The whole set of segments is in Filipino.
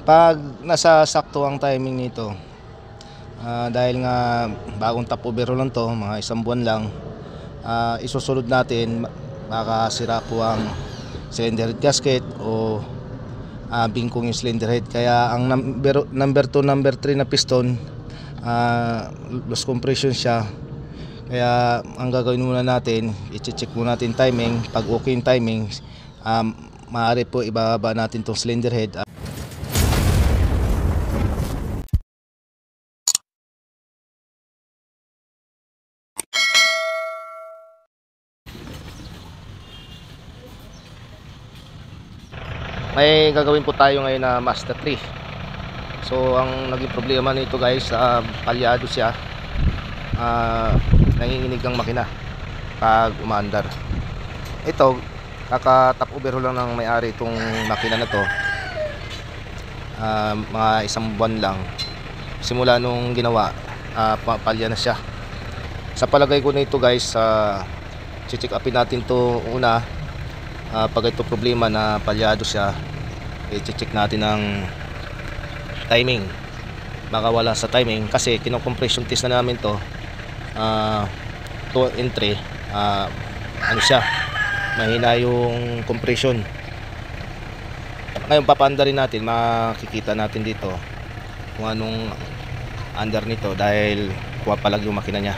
Pag nasa sakto ang timing nito, dahil nga bagong top overhaul lang to, mga isang buwan lang, isusunod natin, baka sira po ang cylinder head gasket o bingkong yung cylinder head. Kaya ang number 2, number 3 na piston, loose compression siya. Kaya ang gagawin muna natin, i-check muna natin timing. Pag okay yung timing, maaari po ibaba natin tong cylinder head. May gagawin po tayo ngayon na Master 3. So ang naging problema nito guys, palyado siya, nanginginig ang makina pag umaandar. Ito, kaka-top overhaul lang ng may-ari itong makina na to, mga isang buwan lang. Simula nung ginawa, palya na siya. Sa palagay ko nito guys, check upin natin to una. Pag ito problema na palyado siya, i-check natin ang timing. Baka wala sa timing kasi kino-compression test na namin to, 2 and 3, ano siya, mahina yung compression. Ngayon papaanda rin natin, makikita natin dito kung anong under nito dahil kuha palag yung makina niya.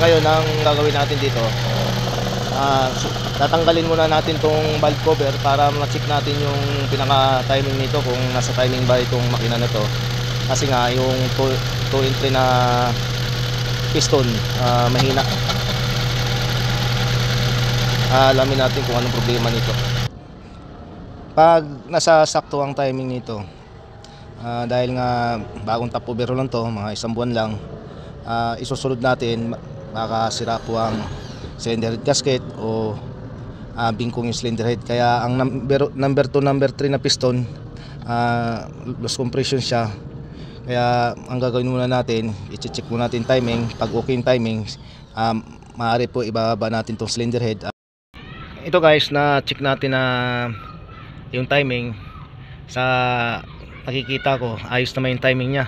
Ngayon ang gagawin natin dito, tatanggalin muna natin tong valve cover para ma-check natin yung pinaka timing nito, kung nasa timing ba itong makina na to. Kasi nga yung 2 and 3 na piston, mahina. Alamin natin kung anong problema nito. Pag nasa sakto ang timing nito, dahil nga bagong top overhaul lang to, mga isang buwan lang, isusunod natin, baka sira po ang cylinder head gasket o bingkong yung cylinder head. Kaya ang number 2, number 3 na piston, loose compression siya. Kaya ang gagawin muna natin, i-check muna natin timing. Pag okay yung timing, maaari po ibaba natin tong cylinder head. Ito guys, na check natin na yung timing. Sa nakikita ko, ayos naman yung timing nya.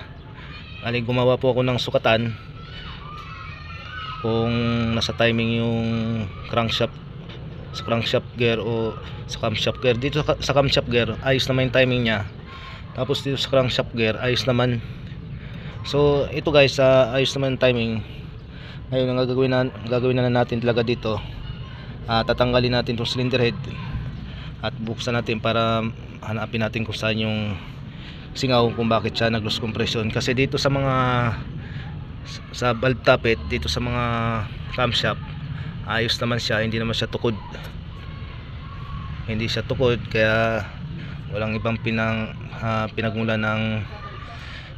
Bali, gumawa po ako ng sukatan kung nasa timing yung crankshaft, sa crankshaft gear o sa camshaft gear. Dito sa camshaft gear, ayos naman yung timing nya. Tapos dito sa crankshaft gear, ayos naman. So ito guys, ayos naman yung timing. Ngayon ang gagawin na natin talaga dito, tatanggalin natin itong cylinder head at buksan natin para hanapin natin kung saan yung singaw, kung bakit siya nag-loose compression. Kasi dito sa valve tappet, dito sa mga camshaft, ayos naman siya, hindi naman siya tukod. Hindi siya tukod, kaya walang ibang pinagmulan ng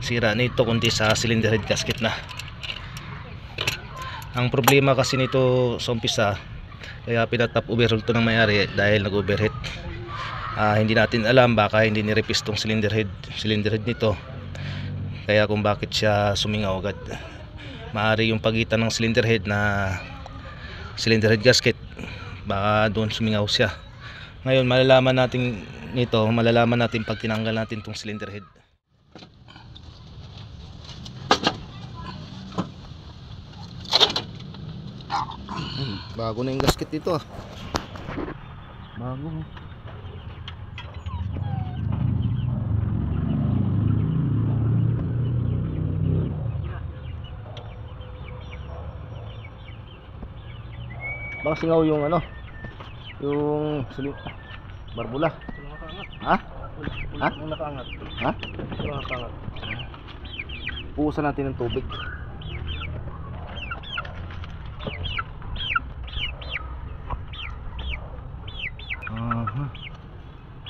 sira nito kundi sa cylinder head gasket na. Ang problema kasi nito sa umpisa, kaya pinatop overhaul to ng may-ari dahil nag-overheat. Hindi natin alam, baka hindi nirepis tong cylinder head nito, kaya kung bakit siya sumingaw agad. Maari yung pagitan ng cylinder head gasket, baka doon sumingaw siya. Ngayon malalaman natin pag tinanggal natin tong cylinder head. Bago na yung gasket dito, bago. Baka singaw yung yung barbula. Ha? Ha? Nakaangat. Ha? Nakaangat. Puusan natin ng tubig.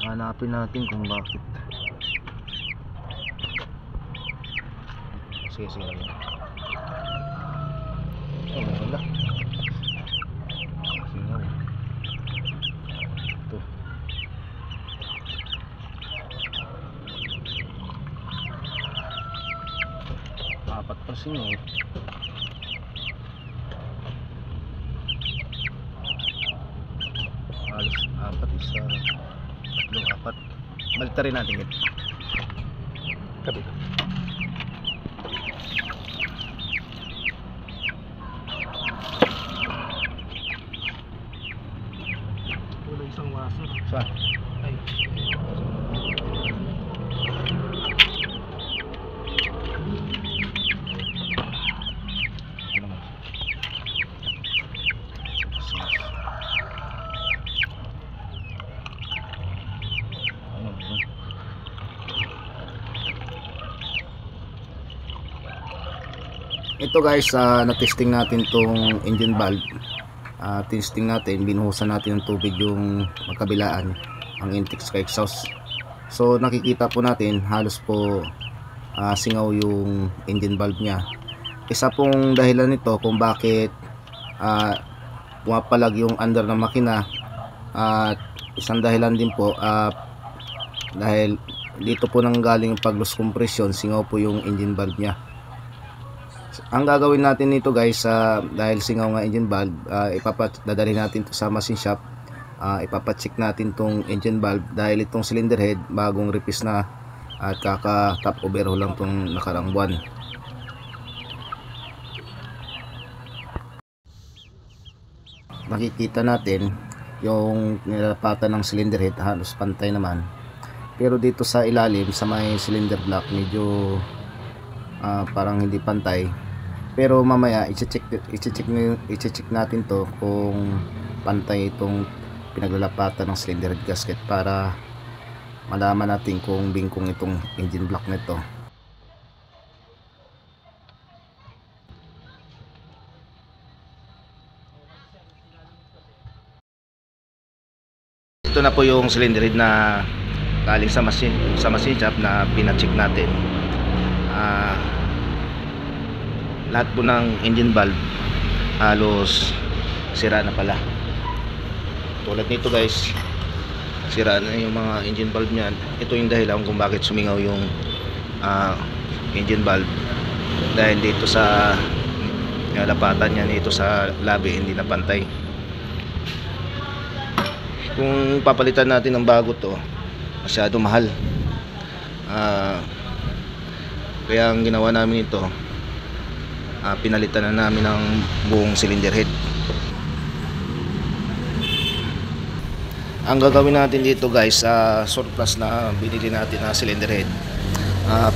Hanapin natin kung bakit. Sige. Wala. Singaw. singaw. Halos apat, isa, tatlo, apat. Balita rin natin ito. Kabila. Wala isang waso. Saan? Ay. Ito naman. Ano yun? Ito guys, na-testing natin tong engine valve. Testing natin, binuhusan natin ng tubig yung magkabilaan, ang intake sa exhaust. So nakikita po natin halos po singaw yung engine valve nya. Isa pong dahilan nito kung bakit pumapalag yung under ng makina, at isang dahilan din po dahil dito po nang galing yung pag-loss compression, singaw po yung engine valve nya. Ang gagawin natin nito guys, dahil singaw nga engine valve, dadalhin natin to sa machine shop. Ipapacheck natin tong engine valve dahil itong cylinder head bagong replace na at kaka top overhaul lang tong nakarang buwan. Nakikita natin yung nilapatan ng cylinder head halos pantay naman, pero dito sa ilalim sa may cylinder block medyo parang hindi pantay. Pero mamaya i-check natin to kung pantay itong pinaglalapatan ng cylinder head gasket para malaman natin kung bingkong itong engine block nito. Ito na po yung cylinder head na galing sa machine shop na pina-check natin. Lahat po ng engine valve halos sira na pala. Tulad nito guys, sira na yung mga engine valve niyan. Ito yung dahilan kung bakit sumingaw yung engine valve, dahil dito sa lapatan niya nito sa labi hindi na pantay. Kung papalitan natin ng bago to, masyado mahal. Kaya ang ginawa namin ito, pinalitan na namin ng buong cylinder head. Ang gagawin natin dito guys, surplus na binili natin na cylinder head,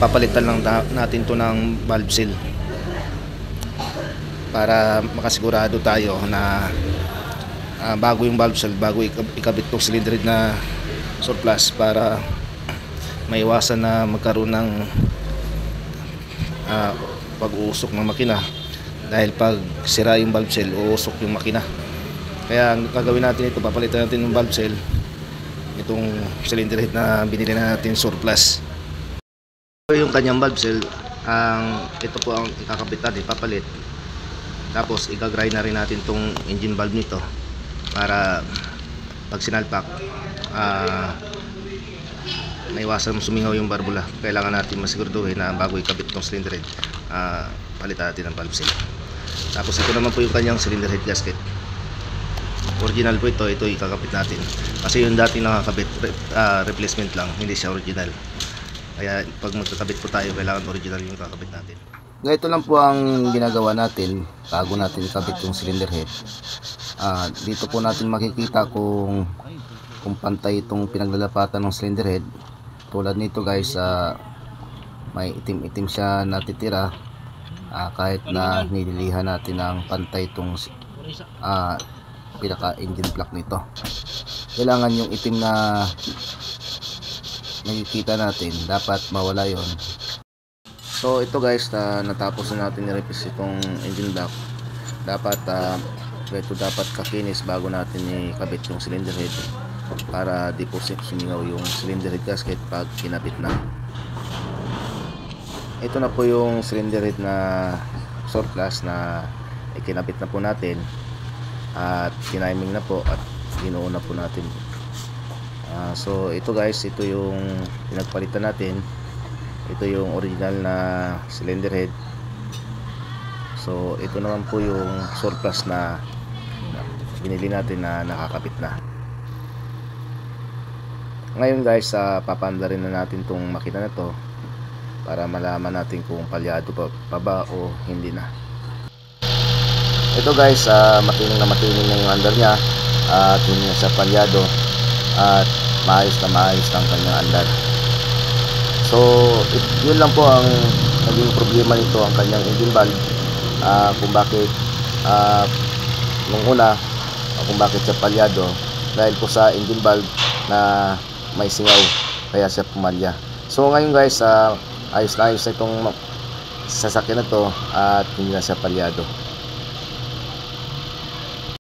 papalitan lang natin to ng valve seal para makasigurado tayo na bago yung valve seal, bago ikabit tong cylinder head na surplus, para maiwasan na magkaroon ng pag-uusok ng makina, dahil pag sira yung valve seal, uusok yung makina. Kaya ang gagawin natin ito, papalitan natin ng valve seal, itong cylinder head na binili natin surplus. Ito yung kanyang valve seal, ito po ang ikakabit natin, papalit. Tapos igagrind na rin natin itong engine valve nito para pag sinalpak, naiwasan sumingaw yung barbula. Kailangan natin masiguraduhin na bago ikabit itong cylinder head, palitan natin ng valve seal. Tapos ito naman po yung kanyang cylinder head gasket. Original po ito ikakabit natin. Kasi yung dati nakakabit, replacement lang, hindi siya original. Kaya pag magkakabit po tayo, kailangan original yung kakabit natin. Ganito lang po ang ginagawa natin bago natin ikabit yung cylinder head. Dito po natin makikita kung pantay itong pinaglalapatan ng cylinder head. Tulad nito guys, may itim-itim siya natitira, kahit na nililihan natin ng pantay itong pinaka engine block nito. Kailangan yung itim na nakikita natin, dapat mawala yon. So ito guys, natapos na natin i-replace itong engine block. Dapat kakinis bago natin ikabit yung cylinder head, para di po sumingaw yung cylinder head gasket pag kinabit na. Ito na po yung cylinder head na surplus na ikinabit na po natin at kiniming na po at ginuo na po natin. So ito guys, ito yung pinagpalitan natin. Ito yung original na cylinder head. So ito naman po yung surplus na binili natin na nakakapit na. Ngayon guys, papanda rin na natin tong makina na to para malaman natin kung palyado pa ba o hindi na. Ito guys, matining na yung andar niya at hindi na siya palyado at maayos na ang kanyang andar. So yun lang po ang naging problema nito, ang kanyang engine valve, kung bakit nung una kung bakit siya palyado, dahil po sa engine valve na may singaw kaya siya pumalya. So ngayon guys, ayos na itong sasakyan na to at hindi na siya palyado.